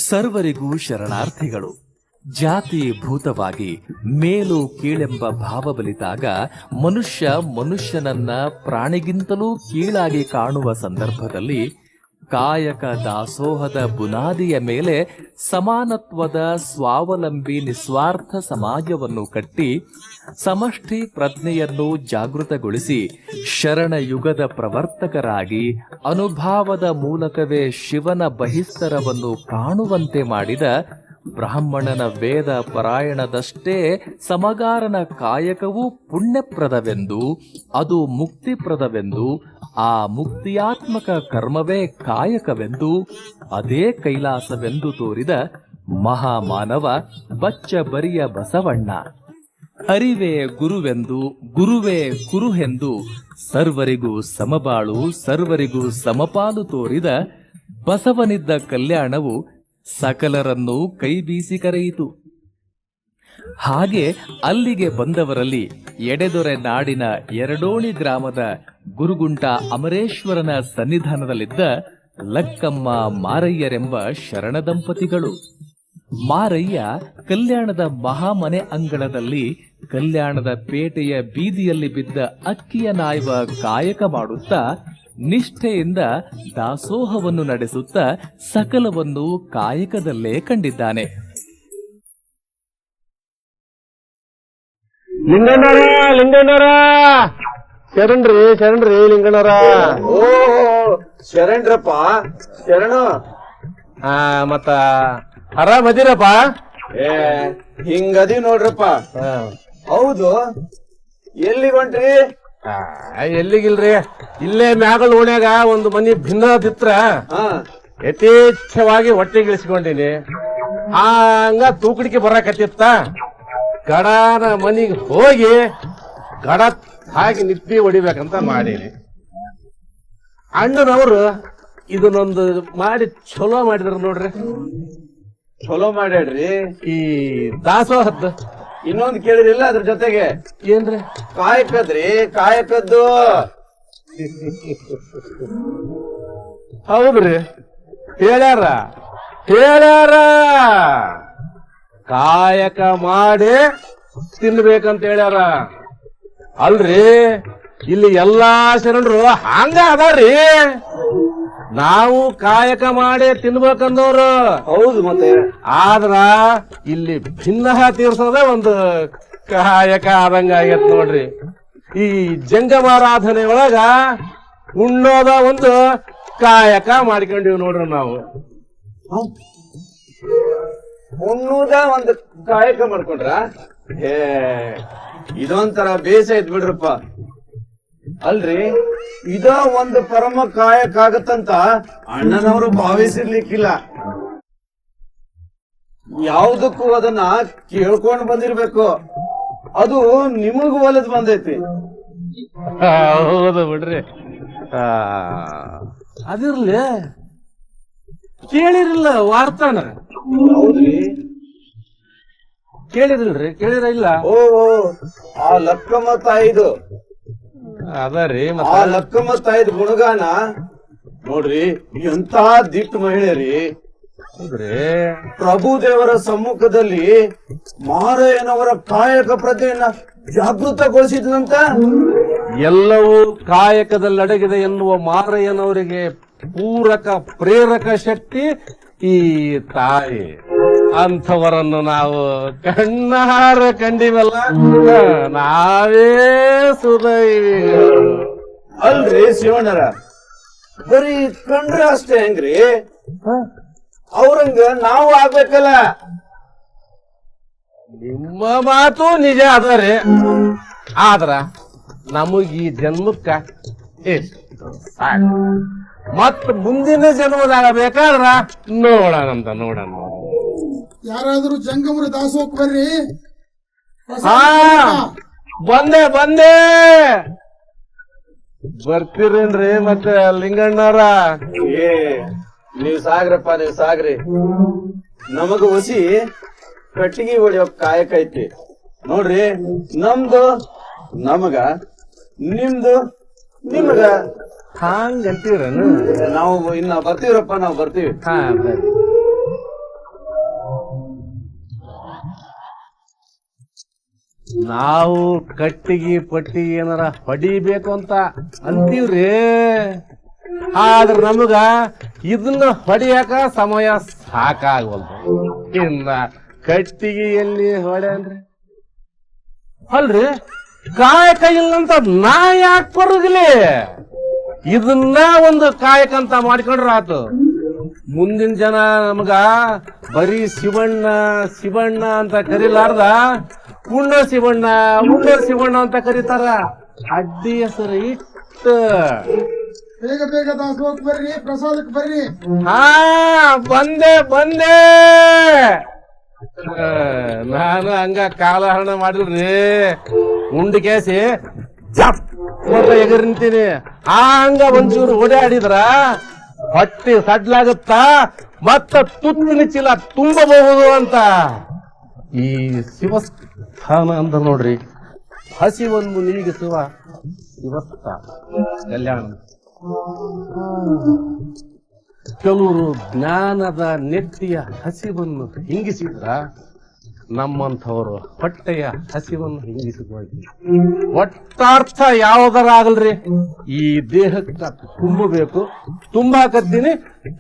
ಸರ್ವರಿಗೂ ಶರಣಾರ್ಥಿಗಳು. ಜಾತಿ ಭೂತವಾಗಿ ಮೇಲು ಕೀಳೆಂಬ ಭಾವ ಬಲಿತಾಗ ಮನುಷ್ಯನನ್ನ ಪ್ರಾಣಿಗಿಂತಲೂ ಕೀಳಾಗಿ ಕಾಣುವ ಸಂದರ್ಭದಲ್ಲಿ ಕಾಯಕ ದಾಸೋಹದ ಬುನಾದಿಯ ಮೇಲೆ ಸಮಾನತ್ವದ ಸ್ವಾವಲಂಬಿ ನಿಸ್ವಾರ್ಥ ಸಮಾಜವನ್ನು ಕಟ್ಟಿ ಸಮಷ್ಟಿ ಪ್ರಜ್ಞೆಯನ್ನು ಜಾಗೃತಗೊಳಿಸಿ ಶರಣ ಯುಗದ ಪ್ರವರ್ತಕರಾಗಿ ಅನುಭಾವದ ಮೂಲಕವೇ ಶಿವನ ಬಹಿಸ್ತರವನ್ನು ಕಾಣುವಂತೆ ಮಾಡಿದ ಬ್ರಾಹ್ಮಣನ ವೇದ ಪರಾಯಣದಷ್ಟೇ ಸಮಗಾರನ ಕಾಯಕವೂ ಪುಣ್ಯಪ್ರದವೆಂದು, ಅದು ಮುಕ್ತಿಪ್ರದವೆಂದು, ಆ ಮುಕ್ತಿಯಾತ್ಮಕ ಕರ್ಮವೇ ಕಾಯಕವೆಂದು, ಅದೇ ಕೈಲಾಸವೆಂದು ತೋರಿದ ಮಹಾಮಾನವ ಬಚ್ಚಬರಿಯ ಬಸವಣ್ಣ. ಅರಿವೇ ಗುರುವೆಂದು, ಗುರುವೇ ಕುರುಹೆಂದು ಸರ್ವರಿಗೂ ಸಮಬಾಳು, ಸರ್ವರಿಗೂ ಸಮಪಾಲು ತೋರಿದ ಬಸವನಿದ್ದ ಕಲ್ಯಾಣವು ಸಕಲರನ್ನು ಕೈಬೀಸಿ ಕರೆಯಿತು. ಹಾಗೆ ಅಲ್ಲಿಗೆ ಬಂದವರಲ್ಲಿ ಎಡೆದೊರೆ ನಾಡಿನ ಎರಡೋಣಿ ಗ್ರಾಮದ ಗುರುಗುಂಟ ಅಮರೇಶ್ವರನ ಸನ್ನಿಧಾನದಲ್ಲಿದ್ದ ಲಕ್ಕಮ್ಮ ಮಾರಯ್ಯರೆಂಬ ಶರಣ ದಂಪತಿಗಳು. ಮಾರಯ್ಯ ಕಲ್ಯಾಣದ ಮಹಾಮನೆ ಅಂಗಳದಲ್ಲಿ ಕಲ್ಯಾಣದ ಪೇಟೆಯ ಬೀದಿಯಲ್ಲಿ ಬಿದ್ದ ಅಕ್ಕಿಯ ನಾಯುವ ಕಾಯಕ ಮಾಡುತ್ತಾ ನಿಷ್ಠೆಯಿಂದ ದಾಸೋಹವನ್ನು ನಡೆಸುತ್ತಾ ಸಕಲವನ್ನು ಕಾಯಕದಲ್ಲೇ ಕಂಡಿದ್ದಾನೆ. ಲಿಂಗಣ್ಣರ ಶರಣ್ರಿ ಲಿಂಗಣ್ಣರ. ಓ ಶರಣ್ರಪ್ಪ, ಶರಣು. ಮತ್ತ ಆರಾಮದಿರಪ್ಪ? ಹಿಂಗದಿ ನೋಡ್ರಪ್ಪ. ಹೌದು, ಎಲ್ಲಿಗೆ ಹೊಂಟ್ರಿ? ಎಲ್ಲಿಗಿಲ್ರಿ, ಇಲ್ಲೇ ಮ್ಯಾಗಳ ಓಣ್ಯಾಗ ಒಂದು ಮನಿ ಭಿನ್ನದಿತ್ರ ಯಥೇಚ್ಛವಾಗಿ ಹೊಟ್ಟೆಗಿಳಿಸ್ಕೊಂಡಿನಿ. ಹಂಗ ತೂಕಡಿಕೆ ಬರಕತ್ತಿತ್ತ, ಗಡಾನ ಮನಿಗೆ ಹೋಗಿ ಗಡ ಹಾಕಿ ನಿಪ್ಪಿ ಹೊಡಿಬೇಕಂತ ಮಾಡೀನಿ. ಅಣ್ಣನವರು ಇದನ್ನೊಂದು ಮಾಡಿ ಚಲೋ ಮಾಡಿದ್ರ ನೋಡ್ರಿ. ಚಲೋ ಮಾಡ್ಯಾಡ್ರಿ. ಈ ದಾಸೋಹದ್ದು ಇನ್ನೊಂದು ಕೇಳಿರಿಲ್ಲ ಅದ್ರ ಜೊತೆಗೆ? ಏನ್ರಿ? ಕಾಯಕದ್ರಿ, ಕಾಯಕದ್ದು. ಹೌದ್ರಿ, ಹೇಳ್ಯಾರ ಕಾಯಕ ಮಾಡಿ ತಿನ್ಬೇಕಂತ ಹೇಳ್ಯಾರ. ಅಲ್ರಿ, ಇಲ್ಲಿ ಎಲ್ಲಾ ಶರಣರು ಹಂಗ ಅದಾರ್ರಿ. ನಾವು ಕಾಯಕ ಮಾಡಿ ತಿನ್ಬೇಕಂದವ್ರು. ಹೌದು, ಮತ್ತೆ ಆದ್ರ ಇಲ್ಲಿ ಭಿನ್ನ ತೀರ್ಸೋದೇ ಒಂದು ಕಾಯಕ ಆದಂಗ ಆಗೈತ್ ನೋಡ್ರಿ. ಈ ಜಂಗಮಾರಾಧನೆ ಒಳಗ ಉಣ್ಣೋದ ಒಂದು ಕಾಯಕ ಮಾಡ್ಕೊಂಡಿವ್ ನೋಡ್ರಿ ನಾವು. ಉಣ್ಣುದ ಒಂದು ಕಾಯಕ ಮಾಡ್ಕೊಂಡ್ರ? ಇದೊಂಥರ ಬೇಸ ಐತ್ ಬಿಡ್ರಪ್ಪ. ಅಲ್ರಿ, ಇದ ಒಂದು ಪರಮ ಕಾಯಕ ಆಗತ್ತಂತ ಅಣ್ಣನವರು ಭಾವಿಸಿರ್ಲಿಕ್ಕಿಲ್ಲ. ಯಾವುದಕ್ಕೂ ಅದನ್ನ ಕೇಳ್ಕೊಂಡ್ ಬಂದಿರ್ಬೇಕು. ಅದು ನಿಮಗೂ ಒಲದ್ ಬಂದೈತಿ. ಹೌದು ಬಿಡ್ರಿ. ಅದಿರ್ಲಿ, ಕೇಳಿರಿಲ್ಲ ವಾರ್ತಾನ? ಹೌದ್ರಿ, ಕೇಳಿರಿಲ್ರಿ? ಕೇಳಿರ ಇಲ್ಲ? ಓ, ಆ ಲಕ್ಕಮ್ಮ ತಾಯಿದು ಅದರಿ. ಆ ಲಕ್ಕಮ್ಮ ತಾಯಿದ ಗುಣಗಾನ ನೋಡ್ರಿ, ಎಂತ ದಿಟ್ಟು ಮಹಿಳೆ ರೀ. ಪ್ರಭುದೇವರ ಸಮ್ಮುಖದಲ್ಲಿ ಮಾರಯ್ಯನವರ ಕಾಯಕ ಪ್ರಜ್ಞೆಯನ್ನ ಜಾಗೃತಗೊಳಿಸಿದ್ನಂತ. ಎಲ್ಲವೂ ಕಾಯಕದಲ್ಲಡಗಿದೆ ಎನ್ನುವ ಮಾರಯ್ಯನವರಿಗೆ ಪೂರಕ ಪ್ರೇರಕ ಶಕ್ತಿ ಈ ತಾಯಿ. ಅಂಥವರನ್ನು ನಾವು ಕಣ್ಣಾರ ಕಂಡಿವಲ್ಲ, ನಾವೇ ಸುದೈವಿ. ಅಲ್ರಿ ಶಿವಣ್ಣರ, ಬರೀ ಕಂಡ್ರೆ ಅಷ್ಟೇ ಹೆಂಗ್ರಿ? ಅವ್ರಂಗ ನಾವು ಆಗ್ಬೇಕಲ್ಲ. ನಿಮ್ಮ ಮಾತು ನಿಜ ಅದರಿ. ಆದ್ರ ನಮಗ್ ಈ ಜನ್ಮಕ್ಕ ಮತ್ ಮುಂದಿನ ಜನ್ಮದಾಗ ಬೇಕಾದ್ರ ನೋಡೋಣ. ಯಾರಾದ್ರೂ ಜಂಗಮರ ದಾಸೋಕ್ ಬರ್ರಿ. ಬಂದೆ ಬರ್ತೀರೇನ್ರಿ? ಮತ್ತೆ ಲಿಂಗಣ್ಣರ, ನೀವ್ ಸಾಗ್ರಪ್ಪ, ನೀವ್ ಸಾಗ್ರಿ. ನಮಗ ಹೊಸಿ ಕಟ್ಟಿಗೆ ಹೊಡಿಯೋ ಕಾಯಕ ಐತಿ ನೋಡ್ರಿ. ನಮ್ದು ನಮಗ, ನಿಮ್ದು ನಿಮಗ. ಹಂಗಂತೀರೇನು? ನಾವು ಇನ್ನ ಬರ್ತೀವ್ರಪ್ಪ, ನಾವು ಬರ್ತೀವಿ. ಹಾ ಬರ್ರಿ. ನಾವು ಕಟ್ಟಿಗೆ ಪಟ್ಟಿಗೆ ಏನಾರ ಹೊಡಿಬೇಕು ಅಂತ ಅಂತೀವ್ರಿ, ಆದ್ರ ನಮಗ ಇದನ್ನ ಹೊಡಿಯಾಕ ಸಮಯ ಸಾಕಾಗವಲ್ದು. ಇನ್ನ ಕಟ್ಟಿಗೆ ಎಲ್ಲಿ ಹೊಡ್ಯಾನ್ರಿ? ಅಲ್ರಿ, ಕಾಯಕ ಇಲ್ಲಂತ ನಾ ಯಾಕೆ ಬರುದಿಲ್ಲ? ಇದನ್ನ ಒಂದು ಕಾಯಕಂತ ಮಾಡ್ಕೊಂಡ್ರ ಆತು. ಮುಂದಿನ ಜನ ನಮಗ ಬರೀ ಶಿವಣ್ಣ ಶಿವಣ್ಣ ಅಂತ ಕರೀಲಾರ್ದ ಉಣ್ಣ ಶಿವಣ್ಣ ಅಂತ ಕರೀತಾರ. ಅಡ್ಡಿ ಹೆಸರು ಇಟ್ಟ ಬೇಗ ಬೇಗ ದಾಸೋಹಕ್ ಬರ್ರಿ, ಪ್ರಸಾದಕ್ಕೆ ಬರ್ರಿ. ಹಾ ಬಂದೆ ನಾನು ಹಂಗ ಕಾಲಹರಣ ಮಾಡಿಲ್ರಿ. ಉಂಡು ಕೇಸಿ ಜಪ್ ಅಂತ ಎಗರ್ ನಿಂತೀನಿ. ಹಂಗ ಒಂಚೂರು ಓಡಾಡಿದ್ರ ಹೊಟ್ಟೆ ಸಡ್ಲಾಗುತ್ತಾ, ಮತ್ತ ತುತ್ತಿನ ಚೀಲ ತುಂಬಬಹುದು ಅಂತ. ಈ ಶಿವಸ್ಥಾನ ಅಂದ ನೋಡ್ರಿ, ಹಸಿವನ್ನು ನೀಗಿಸುವ ಶಿವಸ್ಥಾನ ಕಲ್ಯಾಣ. ಕೆಲವರು ಜ್ಞಾನದ ನೆತ್ತಿಯ ಹಸಿವನ್ನು ಹಿಂಗಿಸಿದ್ರ, ನಮ್ಮಂಥವರು ಹೊಟ್ಟೆಯ ಹಸಿವನ್ನು ಹಿಂಗಿಸಿಕೊಳ್ಳಿ. ಒಟ್ಟಾರ್ಥ ಯಾವುದರ ಆಗಲ್ರಿ, ಈ ದೇಹಕ್ಕ ತುಂಬಬೇಕು, ತುಂಬಾಕತ್ತೀನಿ,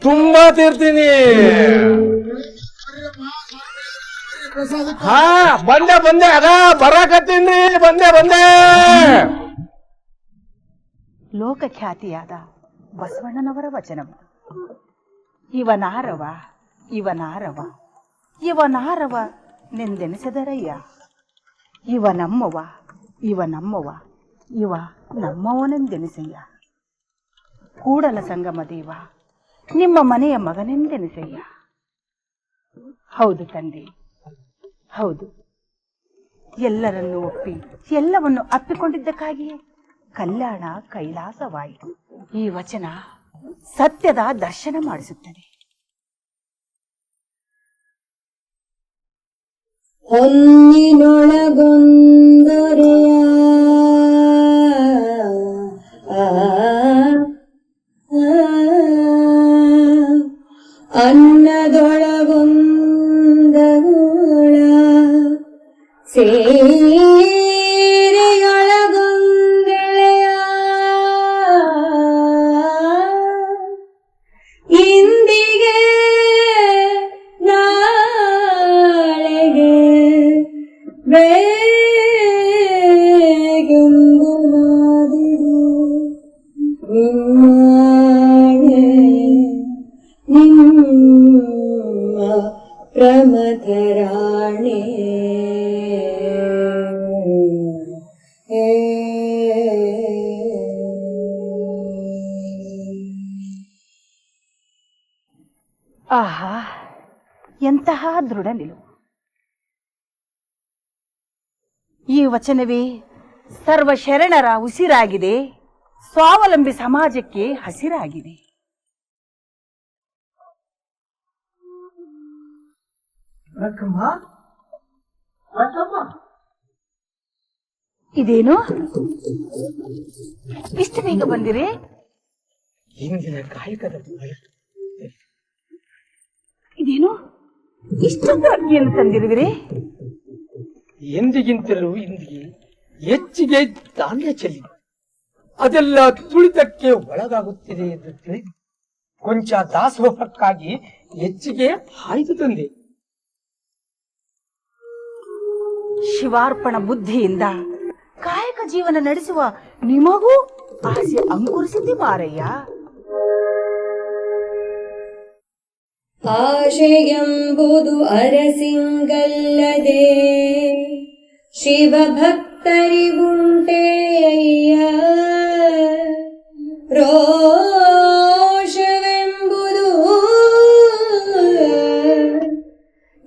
ತುಂಬಾ ತೀರ್ತೀನಿ. ಪ್ರಸಾದಕ್ಕೆ ಹಾ ಬಂದೆ ಅದ ಬರಾಕತ್ತೀನಿ, ಬಂದೆ. ಲೋಕಖ್ಯಾತಿಯಾದ ಬಸವಣ್ಣನವರ ವಚನವು. ಇವನಾರವ ನೆಂದೆನಿಸದರಯ್ಯ. ಇವ ನಮ್ಮವ ಇವ ನಮ್ಮವನೆಂದೆನಿಸಯ್ಯ. ಕೂಡಲ ಸಂಗಮ ದೇವ ನಿಮ್ಮ ಮನೆಯ ಮಗನೆಂದೆನಿಸಯ್ಯ. ಹೌದು ತಂದೆ, ಹೌದು. ಎಲ್ಲರನ್ನೂ ಒಪ್ಪಿ ಎಲ್ಲವನ್ನು ಅಪ್ಪಿಕೊಂಡಿದ್ದಕ್ಕಾಗಿಯೇ ಕಲ್ಯಾಣ ಕೈಲಾಸವಾಯಿತು. ಈ ವಚನ ಸತ್ಯದ ದರ್ಶನ ಮಾಡಿಸುತ್ತದೆ. ಹೊನ್ನಿನೊಳಗೊಂದರೆಯ ಅನ್ನದೊಳಗೊಂದಗೋಳ ಸೇರೆಯೊಳಗೊಂದಳೆಯ ಇಂದಿಗೆ ನಾಳೆಗೆ ಬೇಗೆಂದು ನಾದಿಡು ನಿಮ್ಮ ಪ್ರಮಥರಾಣೆ. ಆಹಾ, ಎಂತಹ ದೃಢ ನಿಲುವು! ಈ ವಚನವೇ ಸರ್ವಶರಣರ ಉಸಿರಾಗಿದೆ, ಸ್ವಾವಲಂಬಿ ಸಮಾಜಕ್ಕೆ ಹಸಿರಾಗಿದೆ. ಇದೇನು ಇಷ್ಟು ಬೇಗ ಬಂದಿರಿ? ಇಂದಿನ ಕಾಯಕದ ಇದೇನು ಇಷ್ಟೊಂದು ಅಕ್ಕಿಯನ್ನು ತಂದಿರುವಿರಿ? ಎಂದಿಗಿಂತಲೂ ಇಂದಿಗೆ ಹೆಚ್ಚಿಗೆ ಧಾನ್ಯ ಚೆಲ್ಲಿ ಅದೆಲ್ಲ ತುಳಿತಕ್ಕೆ ಒಳಗಾಗುತ್ತಿದೆ ಎಂದು ತಿಳಿದು ಕೊಂಚ ದಾಸೋಹಕ್ಕಾಗಿ ಹೆಚ್ಚಿಗೆ ಆಯ್ದು ತಂದೆ. ಶಿವಾರ್ಪಣ ಬುದ್ಧಿಯಿಂದ ಕಾಯಕ ಜೀವನ ನಡೆಸುವ ನಿಮಗೂ ಆಸೆ ಅಂಕುರಿಸಿದ್ದಿ ಮಾರಯ್ಯ. ಆಶೆಯೆಂಬುದು ಅರಸಿಂಗಲ್ಲದೆ ಶಿವಭಕ್ತರಿಗುಂಟೆ ಅಯ್ಯ. ರೋಷವೆಂಬುದು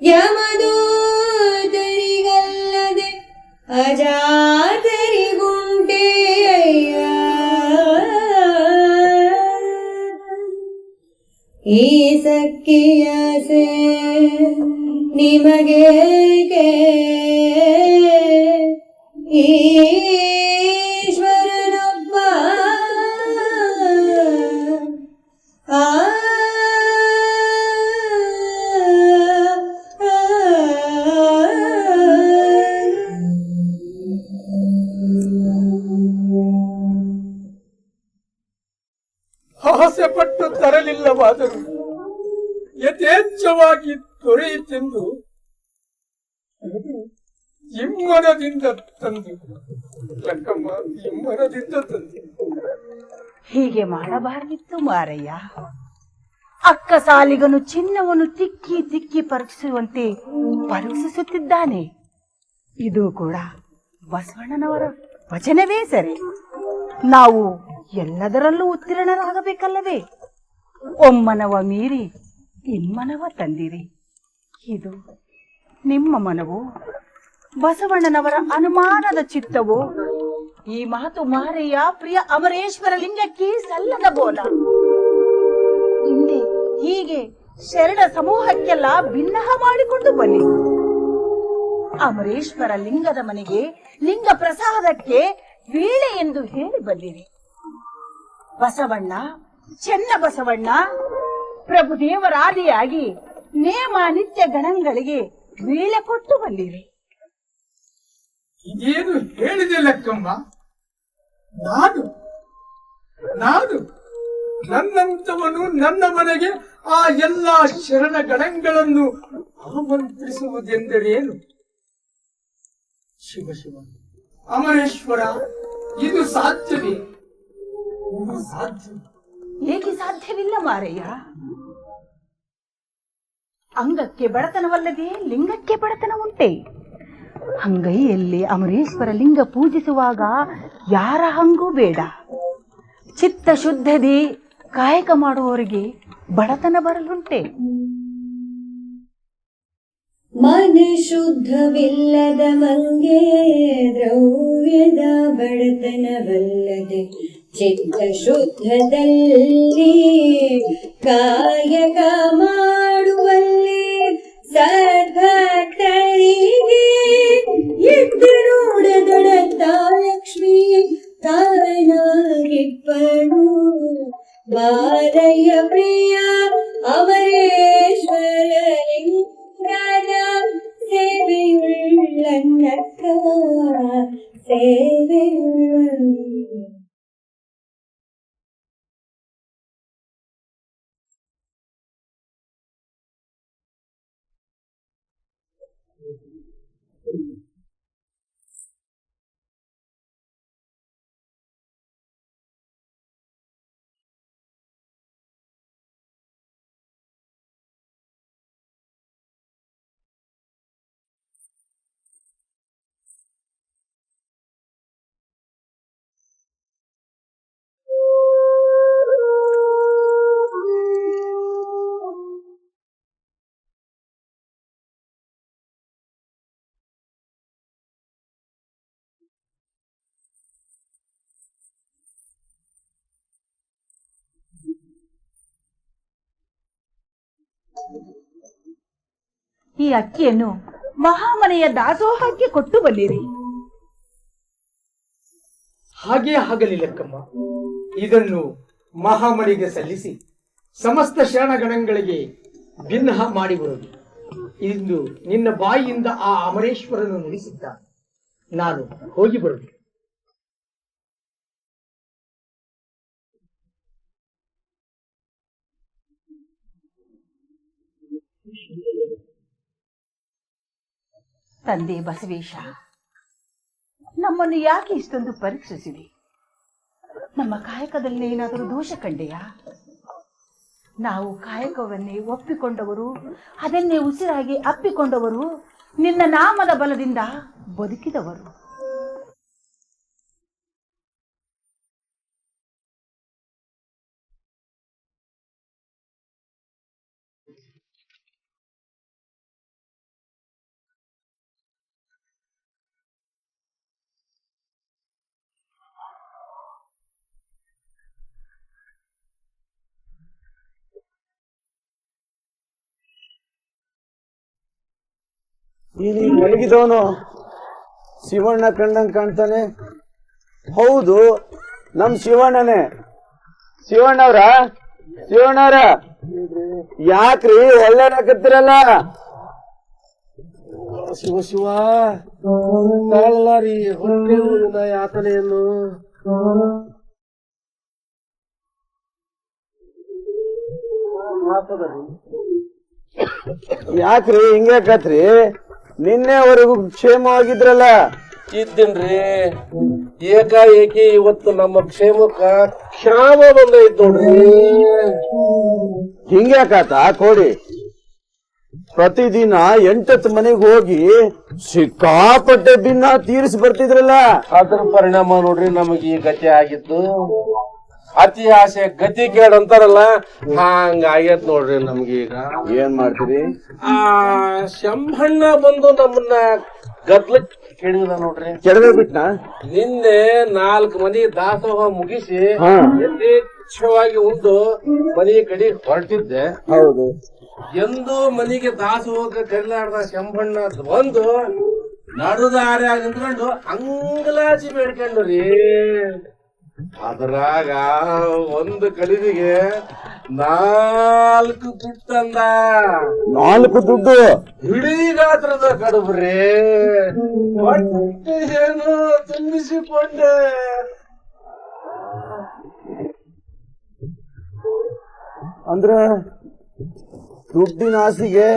ಯಮದೂತರಿಗಲ್ಲದೆ ಅಜಾತರಿಗುಂಟೆ ಅಯ್ಯ. ಈ ಸಕ್ಕಿಯಾಸೆ ನಿಮಗೇಕೆ? ಈಶ್ವರನೊಬ್ಬ ಪಟ್ಟು ತರಲಿಲ್ಲವಾದರೂ ಯಥೇಚ್ಛವಾಗಿ ದೊರೆಯಿತೆಂದು ಇಮ್ಮನದಿಂದ ತಂದು ಲಕ್ಕಮ್ಮ, ಇಮ್ಮನದಿಂದ ತಂದು. ಹೀಗೆ ಮಾಡಬಾರದಿತ್ತು ಮಾರಯ್ಯ. ಅಕ್ಕ ಸಾಲಿಗನು ಚಿನ್ನವನ್ನು ತಿಕ್ಕಿ ತಿಕ್ಕಿ ಪರೀಕ್ಷಿಸುವಂತೆ ಪರೀಕ್ಷಿಸುತ್ತಿದ್ದಾನೆ. ಇದು ಕೂಡ ಬಸವಣ್ಣನವರ ವಚನವೇ ಸರಿ. ನಾವು ಎಲ್ಲದರಲ್ಲೂ ಉತ್ತೀರ್ಣರಾಗಬೇಕಲ್ಲವೇ? ಒಮ್ಮನವ ಮೀರಿ ಇಮ್ಮನವ ತಂದಿರಿ. ಇದು ನಿಮ್ಮ ಮನವು, ಬಸವಣ್ಣನವರ ಅನುಮಾನದ ಚಿತ್ತವು. ಈ ಮಾತು ಮಾರಯ್ಯ ಪ್ರಿಯ ಅಮರೇಶ್ವರ ಲಿಂಗಕ್ಕೆ ಸಲ್ಲದ ಬೋಲ. ಹಿಂದೆ ಹೀಗೆ ಶರಣ ಸಮೂಹಕ್ಕೆಲ್ಲ ಭಿನ್ನಹ ಮಾಡಿಕೊಂಡು ಬನ್ನಿ. ಅಮರೇಶ್ವರ ಲಿಂಗದ ಮನೆಗೆ ಲಿಂಗ ಪ್ರಸಾದಕ್ಕೆ ವೇಳೆ ಎಂದು ಹೇಳಿ ಬಂದಿರಿ. ಬಸವಣ್ಣ, ಚೆನ್ನ ಬಸವಣ್ಣ ಪ್ರಭುದೇವರಾದಿಯಾಗಿ ನೇಮ ನಿತ್ಯ ಗಣಗಳಿಗೆ ವೇಳೆ ಕೊಟ್ಟು ಬಂದಿರಿ. ಇದೇನು ಹೇಳಿದೆ ಲಕ್ಕಮ್ಮ? ನಾನು ನನ್ನಂತವನು ನನ್ನ ಮನೆಗೆ ಆ ಎಲ್ಲ ಶರಣ ಗಣಗಳನ್ನು ಆಮಂತ್ರಿಸುವುದೆಂದರೇನು? ಶಿವ ಶಿವ, ಅಮರೇಶ್ವರ, ಇದು ಸಾಧ್ಯವೇ? ಇದು ಸಾಧ್ಯ? ಏಕೆ ಸಾಧ್ಯವಿಲ್ಲ ಮಾರಯ್ಯ? ಅಂಗಕ್ಕೆ ಬಡತನವಲ್ಲದೆ ಲಿಂಗಕ್ಕೆ ಬಡತನ ಉಂಟೆ. ಅಂಗೈಯಲ್ಲಿ ಅಮರೇಶ್ವರ ಲಿಂಗ ಪೂಜಿಸುವಾಗ ಯಾರ ಹಂಗೂ ಬೇಡ. ಚಿತ್ತ ಶುದ್ಧದಿ ಕಾಯಕ ಮಾಡುವವರಿಗೆ ಬಡತನ ಬರಲುಂಟೆ. ಮನ ಶುದ್ಧವಿಲ್ಲದ ಮಂಗೆ ದ್ರವ್ಯದ ಬಡತನವಲ್ಲದೆ ಚಿತ್ತ ಶುದ್ಧದಲ್ಲಿ ಕಾಯಕ ಮಾಡುವಲ್ಲಿ ಸದ್ಭಕ್ತರಿಗೆ ಎದ್ದು ನೋಡದೊಡಂತ ಲಕ್ಷ್ಮೀ ತಾನಾಗಿಪ್ಪನು. ಮಾರಯ್ಯ ಪ್ರಿಯ ಅಮರೇಶ್ವರ ಲಿಂಗದ ಸೇವೆಯುಳ್ಳನ್ನಕ್ಕ ಸೇವೆಯುಳ್ಳ. ಈ ಅಕ್ಕಿಯನ್ನು ಮಹಾಮನೆಯ ದಾಸೋಹಕ್ಕೆ ಕೊಟ್ಟು ಬನ್ನಿರಿ. ಹಾಗೇ ಆಗಲಿ ಲಕ್ಕಮ್ಮ. ಇದನ್ನು ಮಹಾಮನಿಗೆ ಸಲ್ಲಿಸಿ ಸಮಸ್ತ ಶರಣಗಣಗಳಿಗೆ ಭಿನ್ನ ಮಾಡಿ ಬರುವುದು. ಇಂದು ನಿನ್ನ ಬಾಯಿಯಿಂದ ಆ ಅಮರೇಶ್ವರನು ನುಡಿಸಿದ್ದ. ನಾನು ಹೋಗಿ ಬರುವುದು. ತಂದೆ ಬಸವೇಶ, ನಮ್ಮನ್ನು ಯಾಕೆ ಇಷ್ಟೊಂದು ಪರೀಕ್ಷಿಸಿದೆ? ನಮ್ಮ ಕಾಯಕದಲ್ಲಿ ಏನಾದರೂ ದೋಷ ಕಂಡೆಯಾ? ನಾವು ಕಾಯಕವನ್ನೇ ಒಪ್ಪಿಕೊಂಡವರು, ಅದನ್ನೇ ಉಸಿರಾಗಿ ಅಪ್ಪಿಕೊಂಡವರು, ನಿನ್ನ ನಾಮದ ಬಲದಿಂದ ಬದುಕಿದವರು. ನೀನು ಮಲಗಿದವನು ಶಿವಣ್ಣ ಕಂಡಂಗ್ ಕಾಣ್ತಾನೆ. ಹೌದು, ನಮ್ ಶಿವಣ್ಣನೇ. ಶಿವಣ್ಣವ್ರ ಯಾಕ್ರಿ ಒಳ್ಳೆದಾಕತ್ತಿರಲ್ಲ? ಶಿವ ಶಿವ ತಾಳಲಾರಿ ಹೊಟ್ಟೆ ಊರಿನ ಯಾತನೆಯನ್ನು. ಯಾಕ್ರಿ ಹಿಂಗ್ಯಾಕತ್ರಿ? ನಿನ್ನೆವರೆಗೂ ಕ್ಷೇಮವಾಗಿದ್ರಲ್ಲ. ಇದ್ದೀನ್ರಿ, ಏಕಾಏಕಿ ಇವತ್ತು ನಮ್ಮ ಕ್ಷೇಮಕ್ಕ ಕ್ಷಾಮ ಬಂದೈತ್ ನೋಡ್ರಿ. ಹಿಂಗ್ಯಾಕಾತ ಕೋಡಿ? ಪ್ರತಿದಿನ 8 ಮನೆಗೆ ಹೋಗಿ ಸಿಕ್ಕಾಪಟ್ಟೆ ಭಿನ್ನ ತೀರಿಸಿ ಬರ್ತಿದ್ರಲ್ಲ. ಅದ್ರ ಪರಿಣಾಮ ನೋಡ್ರಿ ನಮಗೆ ಈ ಗತಿ ಆಗಿತ್ತು. ಅತಿ ಆಸೆ ಗತಿ ಕೇಳಂತಾರಲ್ಲ, ಹಂಗಾಗೈತ್ ನೋಡ್ರಿ ನಮ್ಗೆ. ಈಗ ಏನ್ ಮಾಡ್ತೀರಿ? ಆ ಶಂಭಣ್ಣ ಬಂದು ನಮ್ಮನ್ನ ಗದ್ಲಕ್ ಕೇಳಿದ ನೋಡ್ರಿ. ಕೆಡವೆ ಬಿಟ್ನ? ನಿನ್ನೆ 4 ಮನಿ ದಾಸೋಹ ಮುಗಿಸಿ ಹಾ. ಯಥೇಚ್ಛವಾಗಿ ಉಂಡು ಮನಿ ಕಡೆ ಹೊರಟಿದ್ದೆ. ಹೌದು. ಎಂದು ಮನಿಗೆ ದಾಸೋಹ ಕರಿಲಾರ್ದ ಶಂಭಣ್ಣ ಬಂದು ನಡುದಾರ್ಯಾಗ ನಿಂತ್ಕೊಂಡು ಅಂಗಲಾಚಿ ಬೇಡ್ಕೊಂಡ್ರಿ. ಅದ್ರಾಗ ಒಂದು ಕಡಿವಿಗೆ 4 ದುಡ್ಡಂದ. 4 ದುಡ್ಡು? ಇಡೀ ಗಾತ್ರದ ಕಡುಬ್ರಿ. ಏನು ತುಂಬಿಸಿಕೊಂಡೆ. ಅಂದ್ರ ದುಡ್ಡಿನ ಆಸೆಗೆ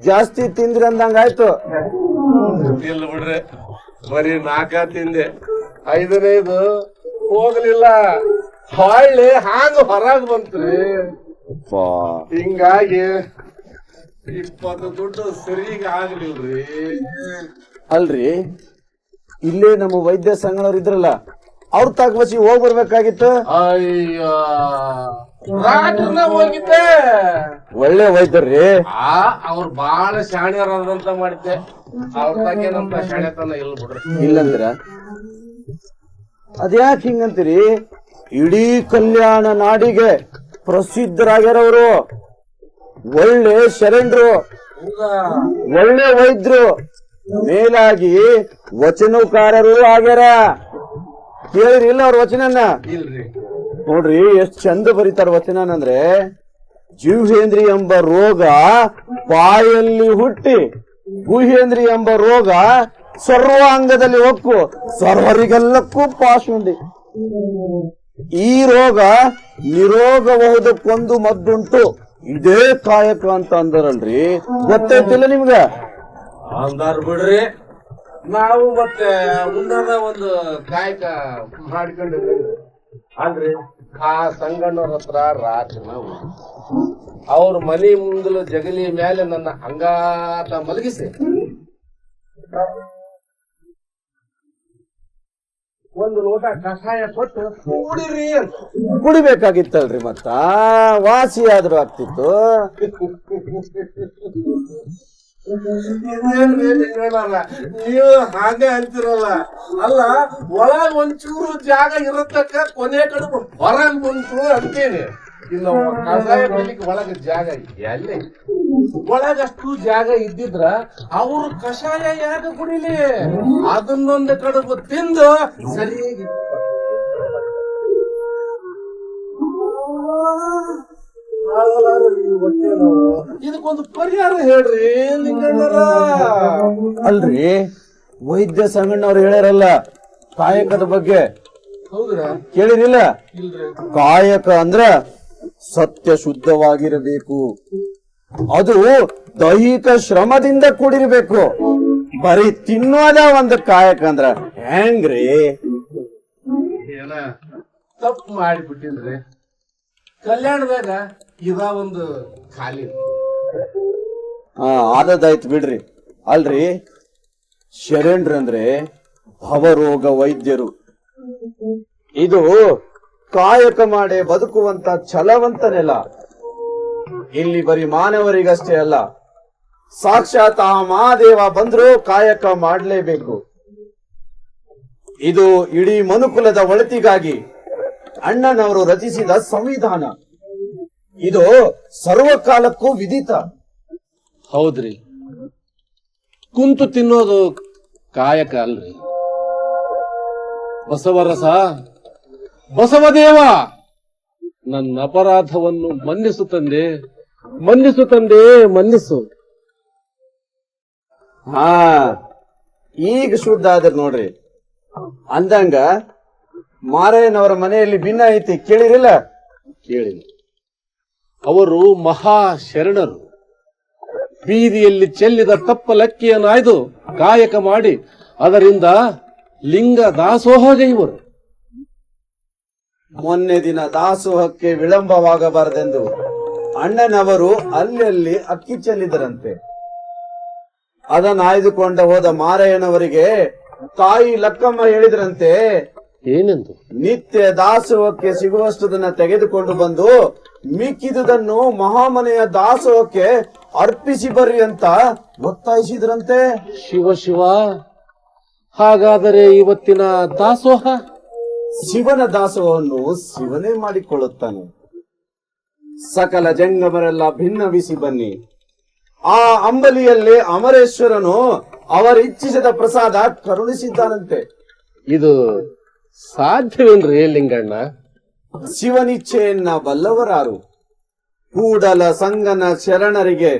ಜಾಸ್ತಿ ತಿಂದ್ರಿ ಅಂದಂಗಾಯ್ತು. ಇಲ್ಲ ಬಿಡ್ರಿ, ಬರೀ 4 ತಿಂದೆ, 5ನೇದು ಹೋಗ್ಲಿಲ್ಲ. ಹೊಳ್ಳಿ ಹಾಂಗ ಹೊರಗ್ ಬಂತ್ರಿ. ಹಿಂಗಾಗಿ 20 ದುಡ್ಡು ಸರಿಗ ಆಗ್ಲಿಲ್ರಿ. ಅಲ್ರಿ, ಇಲ್ಲೇ ನಮ್ಮ ವೈದ್ಯ ಸಂಘದವ್ರು ಇದ್ರಲ್ಲ, ಅವ್ರ ತಗಬಸಿ ಹೋಗ್ ಬರ್ಬೇಕಾಗಿತ್ತು. ಅಯ್ಯೋ, ರಾತ್ರಿನ ಹೋಗಿದ್ದೆ. ಒಳ್ಳೆ ವೈದ್ಯರ್ರಿ. ಅವ್ರು ಬಾಳ ಶಾಣ್ಯರಂತ ಮಾಡಿದ್ದೆ. ಅವ್ರ ತಗೇನಂತ ಶಾಣ್ಯತನ ಇಲ್ಲ ಬಿಡ್ರಿ. ಇಲ್ಲಂದ್ರ ಅದ್ಯಾಕ್ ಹಿಂಗಂತೀರಿ? ಇಡೀ ಕಲ್ಯಾಣ ನಾಡಿಗೆ ಪ್ರಸಿದ್ಧರಾಗ್ಯಾರವರು. ಒಳ್ಳೆ ಶರಣರು, ಒಳ್ಳೆ ವೈದ್ಯರು, ಮೇಲಾಗಿ ವಚನಕಾರರು ಆಗ್ಯಾರ. ಕೇಳಿರಿ ಇಲ್ಲ ಅವ್ರ ವಚನನ್ನ? ಇಲ್ರಿ. ನೋಡ್ರಿ ಎಷ್ಟ್ ಚಂದ ಬರೀತಾರ ವಚನನಂದ್ರೆ, ಜಿಹ್ವೇಂದ್ರಿ ಎಂಬ ರೋಗ ಬಾಯಲ್ಲಿ ಹುಟ್ಟಿ, ಗುಹೇಂದ್ರಿ ಎಂಬ ರೋಗ ಸರ್ವಾಂಗದಲ್ಲಿ ಹೊಕ್ಕು, ಸರ್ವರಿಗೆಲ್ಲಕ್ಕೂ ಪಾಶುಂಡಿ. ಈ ರೋಗ ನಿರೋಗಬಹುದಕ್ಕೊಂದು ಮದ್ದುಂಟು, ಇದೇ ಕಾಯಕ ಅಂತ ಅಂದರಲ್ರಿ. ಗೊತ್ತೈತಿಲ್ಲ ನಿಮ್ಗ? ಅಂದಾರ್ ಬಿಡ್ರಿ. ನಾವು ಮತ್ತೆ ಉನ್ನದ ಒಂದು ಕಾಯಕ ಮಾಡ್ಕೊಂಡಿದ್ವಿ. ಅಲ್ರಿ, ಆ ಸಂಗಣ್ಣವ್ರ ಹತ್ರ ರಾತ್ರಿ ನಾವು ಅವ್ರ ಮನಿ ಮುಂದಲು ಜಗಲಿ ಮೇಲೆ ನನ್ನ ಅಂಗಾತ ಮಲಗಿಸಿ ಒಂದು ಲೋಟ ಕಷಾಯ ಕೊಟ್ಟು ಕುಡಿರಿ ಅಂತ. ಕುಡಿಬೇಕಾಗಿತ್ತಲ್ರಿ, ಮತ್ತ ವಾಸಿ ಆದ್ರೂ ಆಗ್ತಿತ್ತು. ನೀವು ಹಾಗೆ ಅಂತಿರಲ್ಲ. ಅಲ್ಲ, ಒಳಗ್ ಒಂಚೂರು ಜಾಗ ಇರತಕ್ಕ ಕೊನೆ ಕಡೆ ಹೊರಗ್ ಬಂತು ಅಂತೀನಿ. ಇಲ್ಲ, ಕಷಾಯ ಕುಡಿಲಿಕ್ಕೆ ಒಳಗ ಜಾಗ ಎಲ್ಲಿ? ಒಳಗಷ್ಟು ಜಾಗ ಇದ್ದಿದ್ರ ಅವ್ರು ಕಷಾಯ ಯಾಕೆ ಕುಡಿಲಿ? ಅದನ್ನೊಂದು ಕಡುಬು ತಿಂದು ಸರಿಯಾಗಿ ಇದಕ್ಕೊಂದು ಪರಿಹಾರ ಹೇಳ್ರಿ ನಿಂಗಣ್ಣರ. ಅಲ್ರಿ, ವೈದ್ಯ ಸಂಗಣ್ಣವ್ರು ಹೇಳ್ಯಾರಲ್ಲ ಕಾಯಕದ ಬಗ್ಗೆ. ಹೌದ್ರಾ? ಕೇಳಿರಿಲ್ಲ? ಇಲ್ರಿ. ಕಾಯಕ ಅಂದ್ರ ಸತ್ಯ ಶುದ್ಧವಾಗಿರಬೇಕು. ಅದು ದೈಹಿಕ ಶ್ರಮದಿಂದ ಕೂಡಿರ್ಬೇಕು. ಬರೀ ತಿನ್ನೋದ ಒಂದು ಕಾಯಕ ಅಂದ್ರ ಹೆಂಗ್ರಿ? ಏನ ತಪ್ಪು ಮಾಡಿಬಿಟ್ಟಿನ್ರಿ. ಕಲ್ಯಾಣದಾಗ ಇದ ಒಂದು ಖಾಲಿ ಆದದಾಯ್ತು ಬಿಡ್ರಿ. ಅಲ್ರಿ, ಶರಣರಂದ್ರೆ ಭವರೋಗ ವೈದ್ಯರು. ಇದು ಕಾಯಕ ಮಾಡಿ ಬದುಕುವಂತ ಛಲವಂತ ನೆಲ. ಇಲ್ಲಿ ಬರೀ ಮಾನವರಿಗಷ್ಟೇ ಅಲ್ಲ, ಸಾಕ್ಷಾತ್ ಆ ಮಹಾದೇವ ಬಂದ್ರು ಕಾಯಕ ಮಾಡಲೇಬೇಕು. ಇದು ಇಡೀ ಮನುಕುಲದ ಒಳಿತಿಗಾಗಿ ಅಣ್ಣನವರು ರಚಿಸಿದ ಸಂವಿಧಾನ. ಇದು ಸರ್ವಕಾಲಕ್ಕೂ ವಿದಿತ. ಹೌದ್ರಿ. ಕುಂತು ತಿನ್ನೋದು ಕಾಯಕ ಅಲ್ರಿ. ಬಸವರಸ, ಬಸವದೇವ, ನನ್ನ ಅಪರಾಧವನ್ನು ಮನ್ನಿಸು ತಂದೆ, ಮನ್ನಿಸು ತಂದೆ, ಮನ್ನಿಸು. ಈಗ ಶುದ್ಧ ಆದ್ರ ನೋಡ್ರಿ. ಅಂದಂಗ ಮಾರಯ್ಯನವರ ಮನೆಯಲ್ಲಿ ಭಿನ್ನ ಐತಿ, ಕೇಳಿರಿಲ್ಲ? ಕೇಳಿ. ಅವರು ಮಹಾ ಶರಣರು. ಬೀದಿಯಲ್ಲಿ ಚೆಲ್ಲಿದ ತಪ್ಪಲಕ್ಕಿಯನ್ನಾಯ್ದು ಕಾಯಕ ಮಾಡಿ ಅದರಿಂದ ಲಿಂಗ ದಾಸೋಹಗೈವರು. ಮೊನ್ನೆ ದಿನ ದಾಸೋಹಕ್ಕೆ ವಿಳಂಬವಾಗಬಾರದೆಂದು ಅಣ್ಣನವರು ಅಲ್ಲಲ್ಲಿ ಅಕ್ಕಿ ಚೆಲ್ಲಿದರಂತೆ. ಅದನ್ನಾಯ್ದುಕೊಂಡ ಹೋದ ಮಾರಯ್ಯನವರಿಗೆ ತಾಯಿ ಲಕ್ಕಮ್ಮ ಹೇಳಿದ್ರಂತೆ, ಏನೆಂದು? ನಿತ್ಯ ದಾಸೋಹಕ್ಕೆ ಸಿಗುವಷ್ಟುದನ್ನ ತೆಗೆದುಕೊಂಡು ಬಂದು ಮಿಕ್ಕಿದುದನ್ನು ಮಹಾಮನೆಯ ದಾಸೋಹಕ್ಕೆ ಅರ್ಪಿಸಿ ಬರ್ರಿ ಅಂತ ಒತ್ತಾಯಿಸಿದ್ರಂತೆ. ಶಿವ ಶಿವ, ಹಾಗಾದರೆ ಇವತ್ತಿನ ದಾಸೋಹ? ಶಿವನ ದಾಸೋಹವನ್ನು ಶಿವನೇ ಮಾಡಿಕೊಳ್ಳುತ್ತಾನೆ. ಸಕಲ ಜಂಗಮರೆಲ್ಲ ಭಿನ್ನವಿಸಿ ಬನ್ನಿ. ಆ ಅಂಬಲಿಯಲ್ಲೇ ಅಮರೇಶ್ವರನು ಅವರಿಚ್ಛಿಸಿದ ಪ್ರಸಾದ ಕರುಣಿಸಿದ್ದಾನಂತೆ. ಇದು ಸಾಧ್ಯವೇನ್ರಿ ಲಿಂಗಣ್ಣ? ಶಿವನಿಚ್ಛೆಯನ್ನ ಬಲ್ಲವರಾರು? ಕೂಡಲ ಸಂಗನ ಶರಣರಿಗೆ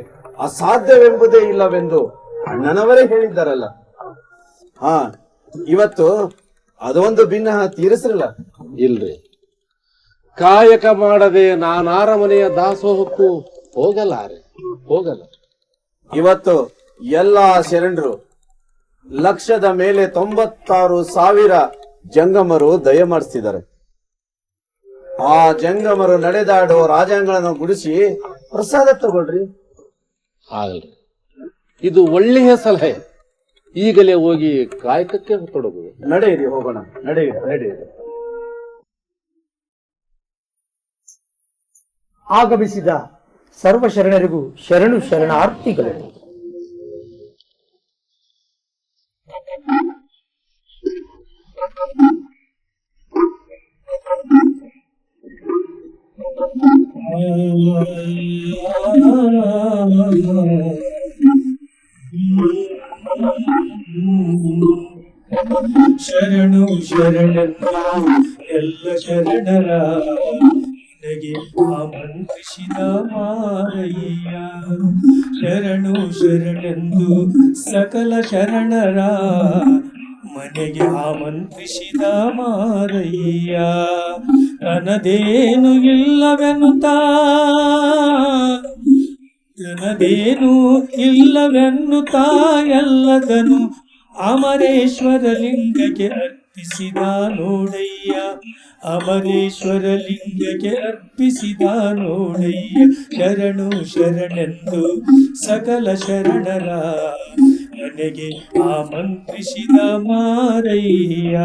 ಅಸಾಧ್ಯವೆಂಬುದೇ ಇಲ್ಲವೆಂದು ಅಣ್ಣನವರೇ ಹೇಳಿದ್ದಾರಲ್ಲ. ಇವತ್ತು ಅದೊಂದು ಭಿನ್ನ ತೀರಿಸಿರಲ್ಲ. ಇಲ್ರಿ, ಕಾಯಕ ಮಾಡದೆ ನಾನಾರ ಮನೆಯ ದಾಸೋಹಕ್ಕೂ ಹೋಗಲ್ಲ. ಇವತ್ತು ಎಲ್ಲಾ ಶರಣರು ಲಕ್ಷದ ಮೇಲೆ 96,000 ಜಂಗಮರು ದಯ ಮಾಡಿಸ್ತಿದ್ದಾರೆ. ಆ ಜಂಗಮರು ನಡೆದಾಡೋ ರಾಜಾಂಗಣವನ್ನು ಗುಡಿಸಿ ಪ್ರಸಾದ ತಗೊಳ್ರಿ. ಆಗಲ್ರಿ, ಇದು ಒಳ್ಳೆಯ ಸಲಹೆ. ಈಗಲೇ ಹೋಗಿ ಕಾಯಕಕ್ಕೆ ತೊಡಗುವೆ. ನಡೆಯಿರಿ, ಹೋಗೋಣ. ನಡೆಯಿರಿ. ಆಗಮಿಸಿದ ಸರ್ವ ಶರಣರಿಗೂ ಶರಣು ಶರಣಾರ್ಥಿಗಳು. ಶರಣು ಶರಣೆಂದು ಎಲ್ಲ ಶರಣರ ನನಗೆ ಆಮಂತ್ರಿಸಿದ ಮಾರಯ್ಯ. ಶರಣು ಶರಣೆಂದು ಸಕಲ ಶರಣರ ಮನೆಗೆ ಆಮಂತ್ರಿಸಿದ ಮಾರಯ್ಯ. ತನದೇನು ಇಲ್ಲವೆನ್ನುತ್ತಾ ಎಲ್ಲದನು ಅಮರೇಶ್ವರ ಲಿಂಗಕ್ಕೆ ಅರ್ಪಿಸಿದ ನೋಡಯ್ಯ. ಅಮರೇಶ್ವರ ಲಿಂಗಕ್ಕೆ ಅರ್ಪಿಸಿದ ನೋಡಯ್ಯ. ಶರಣು ಶರಣೆಂದು ಸಕಲ ಶರಣರ ಮನೆಗೆ ಆಮಂತ್ರಿಸಿದ ಮಾರಯ್ಯ.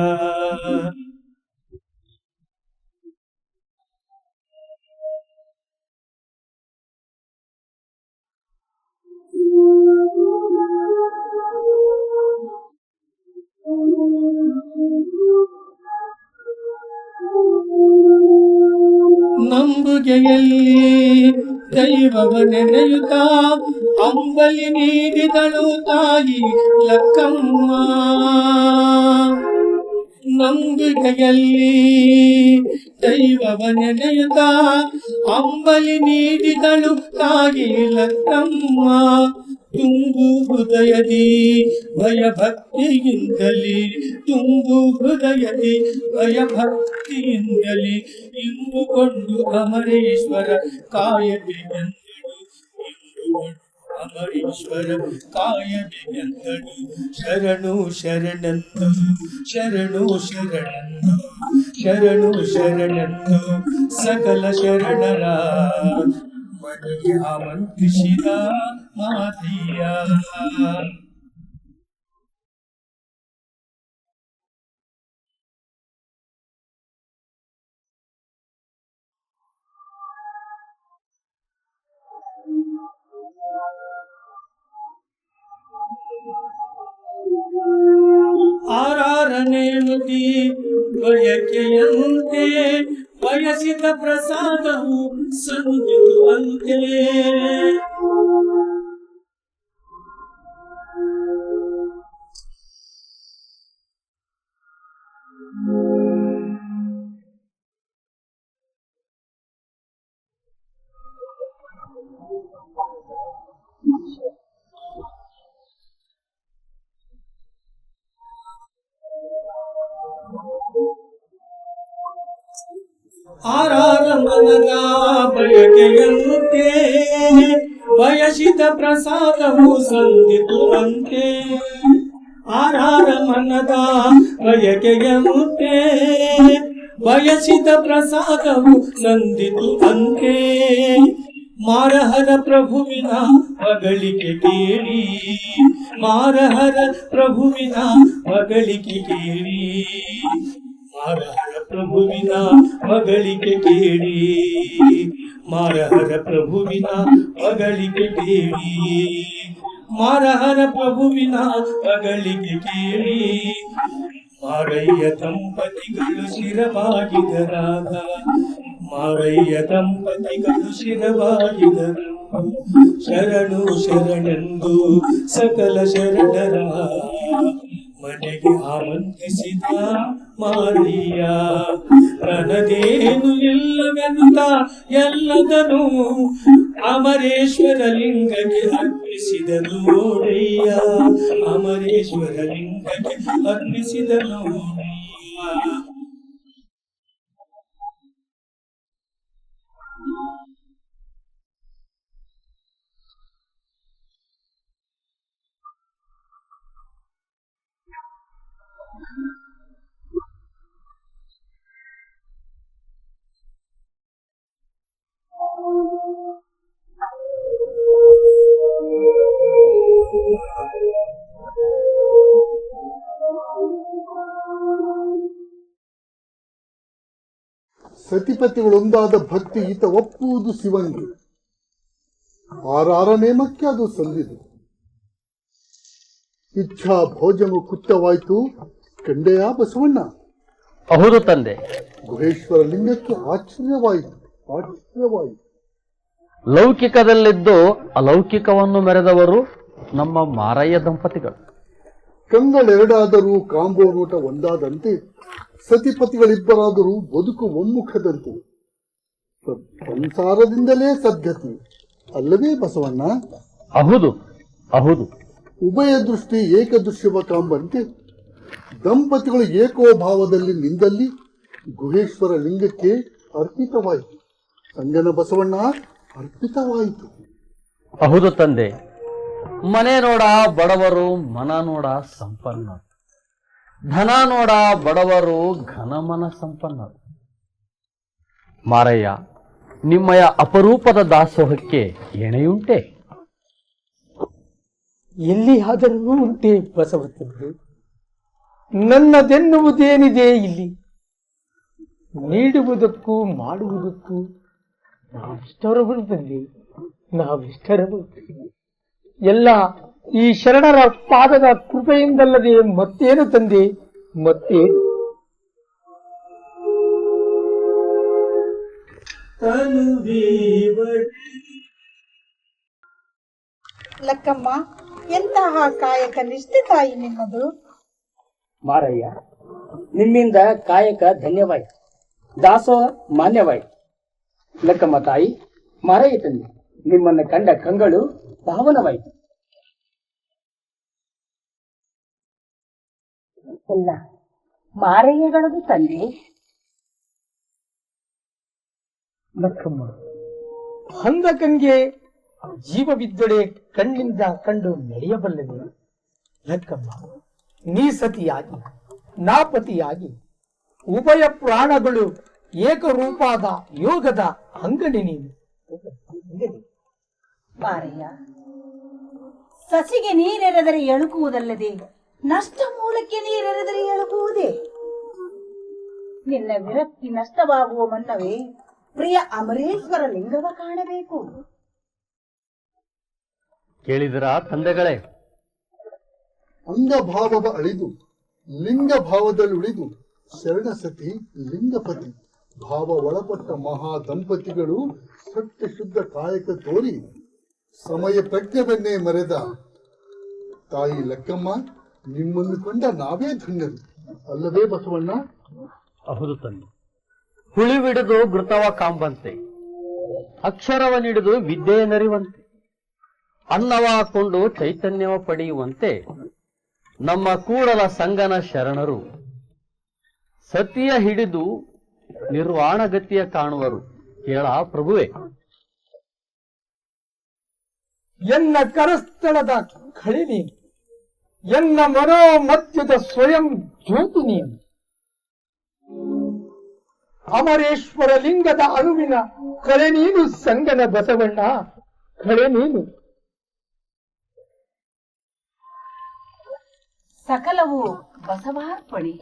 ನಂಬುಗೆಯಲ್ಲಿ ದೈವವ ನೆನೆಯುತ್ತ ಅಂಬಲಿ ನೀಡಿದಳು ತಾಯಿ ಲಕ್ಕಮ್ಮ. ನಂಬಿಕೆಯಲ್ಲಿ ದೈವವ ನೆನೆಯುತ್ತ ಅಂಬಲಿ ನೀಡಿದಳು ತಾಯಿ ಲಕ್ಕಮ್ಮ. ತುಂಬು ಹೃದಯದಿ ಭಯಭಕ್ತಿಯಿಂದಲೇ ಇಂಬುಕೊಂಡು ಅಮರೇಶ್ವರ ಕಾಯಬೇಕೆಂದಳು. ಶರಣು ಶರಣೆಂದು ಸಕಲ ಶರಣರ ಮನೆಗೆ ಆಮಂತ್ರಿಸಿದ ಮಾರಯ್ಯ. ಆರಾರನೇ ನುಡಿ ಬಯಕೆಯಂತೆ ಬಯಸಿದ ಪ್ರಸಾದವು ಸಂದಿರುವಂತೆ. ಆರಾರ ಮನದ ಬಯಕೆಯಂತೆ ಬಯಸಿದ ಪ್ರಸಾದವು ಸಂದಿತು ಅಂತೆ ಆರಾರ ಮನದ ಬಯಕೆಯಂತೆ ಬಯಸಿದ ಪ್ರಸಾದವು ಸಂದಿತು ಅಂತೆ ಮಾರಹರ ಪ್ರಭುವಿನ ಮಗಳಿಗೆ ಕೇಳಿ ಮಾರಹರ ಪ್ರಭುವಿನ ಮಗಳಿಗೆ ಕೇಳಿ ಮಾರಹರ ಪ್ರಭುವಿನ ಮಗಳಿಗೆ ಕೇಳಿ ಮಾರಹರ ಪ್ರಭುವಿನ ಮಗಳಿಗೆ ಕೇಳಿ ಮಾರಹರ ಪ್ರಭುವಿನ ಮಗಳಿಗೆ ಕೇಳಿ ಮಾರಯ್ಯ ದಂಪತಿಗಳು ಶಿರವಾಗಿದರಾಗ ಮಾರಯ್ಯ ದಂಪತಿಗಳು ಶಿರವಾಗಿದರು ಶರಣು ಶರಣೆಂದು ಸಕಲ ಶರಣರ ಮನೆಗೆ ಆಮಂತ್ರಿಸಿದ ಮಾರಯ್ಯ ನನದೇನು ಎಲ್ಲವೆನುತ ಎಲ್ಲದನು ಅಮರೇಶ್ವರ ಲಿಂಗಕ್ಕೆ ಅರ್ಪಿಸಿದನು ನೋಡಯ್ಯ ಅಮರೇಶ್ವರ ಲಿಂಗಕ್ಕೆ ಅರ್ಪಿಸಿದನು ನೋಡಯ್ಯ. ಸತಿಪತಿಗಳೊಂದಾದ ಭಕ್ತಿ ಈತ ಒಪ್ಪುವುದು ಶಿವನಿಗೆ ಆರಾರ ನೇಮಕ್ಕೆ ಅದು ಸಂದಿದು ಇಚ್ಛಾ ಭೋಜನ ಕುತ್ತವಾಯ್ತು ಕಂಡೆಯ ಬಸವಣ್ಣ. ಹೌದು ತಂದೆ. ಗುಹೇಶ್ವರ ಲಿಂಗಕ್ಕೆ ಆಶ್ಚರ್ಯವಾಯಿತು. ಲೌಕಿಕದಲ್ಲಿದ್ದು ಅಲೌಕಿಕವನ್ನು ಮೆರೆದವರು ನಮ್ಮ ಮಾರಯ್ಯ ದಂಪತಿಗಳು. ಕಂಗಳೆರಡಾದರೂ ಕಾಂಬೋ ನೋಟ ಒಂದಾದಂತೆ ಸತಿಪತಿಗಳಿಬ್ಬರಾದರೂ ಬದುಕು ಒಮ್ಮುಖದಂತೆ ಸಂಸಾರದಿಂದಲೇ ಸದ್ಗತಿ ಅಲ್ಲವೇ ಬಸವಣ್ಣ? ಹೌದು ಹೌದು. ಉಭಯ ದೃಷ್ಟಿ ಏಕದೃಶ್ಯವ ಕಾಂಬಂತೆ ದಂಪತಿಗಳು ಏಕೋಭಾವದಲ್ಲಿ ನಿಂದಲ್ಲಿ ಗುಹೇಶ್ವರ ಲಿಂಗಕ್ಕೆ ಅರ್ಪಿತವಾಯಿತು. ಸಂಗನ ಬಸವಣ್ಣ ಅರ್ಪಿತವಾಯಿತು. ಹೌದು ತಂದೆ. ಮನೆ ನೋಡ ಬಡವರು, ಮನ ನೋಡ ಸಂಪನ್ನರು, ಧನ ನೋಡ ಬಡವರು, ಘನಮನ ಸಂಪನ್ನರು. ಮಾರಯ್ಯ, ನಿಮ್ಮಯ ಅಪರೂಪದ ದಾಸೋಹಕ್ಕೆ ಎಣೆಯುಂಟೆ? ಎಲ್ಲಿ ಆದರೂ ಉಂಟೆ ಬಸವತಂದೆ. ನನ್ನದೆನ್ನುವುದೇನಿದೆ ಇಲ್ಲಿ? ನೀಡುವುದಕ್ಕೂ ಮಾಡುವುದಕ್ಕೂ ನಾವಿಷ್ಟರವರು ತಂದೆ, ನಾವಿಷ್ಟರವರು. ಎಲ್ಲ ಈ ಶರಣರ ಪಾದದ ಕೃಪೆಯಿಂದಲ್ಲದೆ ಮತ್ತೇನು ತಂದೆ, ಮತ್ತೇನು? ಲಕ್ಕಮ್ಮ, ಎಂತಹ ಕಾಯಕ ನಿಷ್ಠೆ ತಾಯಿ ನಿಮ್ಮದು. ಮಾರಯ್ಯ, ನಿಮ್ಮಿಂದ ಕಾಯಕ ಧನ್ಯವಾಯಿತು, ದಾಸೋಹ ಮಾನ್ಯವಾಯಿತು. ಲಕ್ಕಮ್ಮ ತಾಯಿ, ಮಾರಯ್ಯ ತಂದೆ, ನಿಮ್ಮನ್ನು ಕಂಡ ಕಂಗಳು ಪಾವನವಾಯಿತು. ಎಲ್ಲ ಮಾರಯ್ಯಗಳದು ತಂದೆ. ಲಕ್ಕಮ್ಮ, ಹಂದಕಂಗೆ ಜೀವವಿದ್ದೊಡೆ ಕಣ್ಣಿಂದ ಕಂಡು ನಡೆಯಬಲ್ಲದೆ. ಲಕ್ಕಮ್ಮ, ನೀ ಸತಿಯಾಗಿ ನಾಪತಿಯಾಗಿ ಉಭಯ ಪ್ರಾಣಗಳು ಏಕರೂಪಾದ ಯೋಗದ ಅಂಗಡಿ ನೀನು. ಮಾರಯ್ಯ, ಸಸಿಗೆ ನೀರೆರೆದರೆ ಎಳುಕುವುದಲ್ಲದೆ ನಷ್ಟ ಮೂಲಕ್ಕೆ ನೀರೆರೆದರೆ ಎಳುಕುವುದೇ? ನಿನ್ನ ವಿರಕ್ತಿ ನಷ್ಟವಾಗುವ ಮುನ್ನವೇ ಪ್ರಿಯ ಅಮರೇಶ್ವರ ಲಿಂಗವ ಕಾಣಬೇಕು. ಕೇಳಿದಿರಾ ತಂದೆಗಳೇ? ಅಂಗಭಾವವ ಅಳಿದು ಲಿಂಗ ಭಾವದಲ್ಲಿ ಉಳಿದು ಶರಣ ಸತಿ ಲಿಂಗಪತಿ ಭಾವ ಒಳಪಟ್ಟ ಮಹಾ ದಂಪತಿಗಳು ಸತ್ಯ ಶುದ್ಧ ಕಾಯಕ ತೋರಿ ಸಮಯ ಪ್ರಜ್ಞೆವನ್ನೇ ಮರೆದ ತಾಯಿ ಲಕ್ಕಮ್ಮ, ನಿಮ್ಮನ್ನು ಕಂಡ ನಾವೇ ಧನ್ಯರು ಅಲ್ಲವೇ ಬಸವಣ್ಣ? ಹೌದು ತಂದೆ. ಹುಳಿವಿಡಿದು ಘೃತವ ಕಾಂಬಂತೆ, ಅಕ್ಷರವನ್ನಿಡಿದು ವಿದ್ಯೆಯನ್ನರಿವಂತೆ, ಅನ್ನವ ಕೊಂಡು ಚೈತನ್ಯವ ಪಡೆಯುವಂತೆ ನಮ್ಮ ಕೂಡಲ ಸಂಗನ ಶರಣರು ಸತಿಯ ಹಿಡಿದು ನಿರ್ವಾಣಗತಿಯ ಕಾಣುವರು ಕೇಳ ಪ್ರಭುವೆ. ಎನ್ನ ಕರಸ್ಥಳದ ಖಳಿ ನೀನು, ಎನ್ನ ಮನೋಮಧ್ಯದ ಸ್ವಯಂ ಜ್ಯೋತಿ ನೀನು, ಅಮರೇಶ್ವರ ಲಿಂಗದ ಅಣುವಿನ ಕಳೆ ನೀನು, ಸಂಗನ ಬಸವಣ್ಣ ಕಳೆ ನೀನು. ಸಕಲವು ಬಸವಾರ್ಪಣೆ.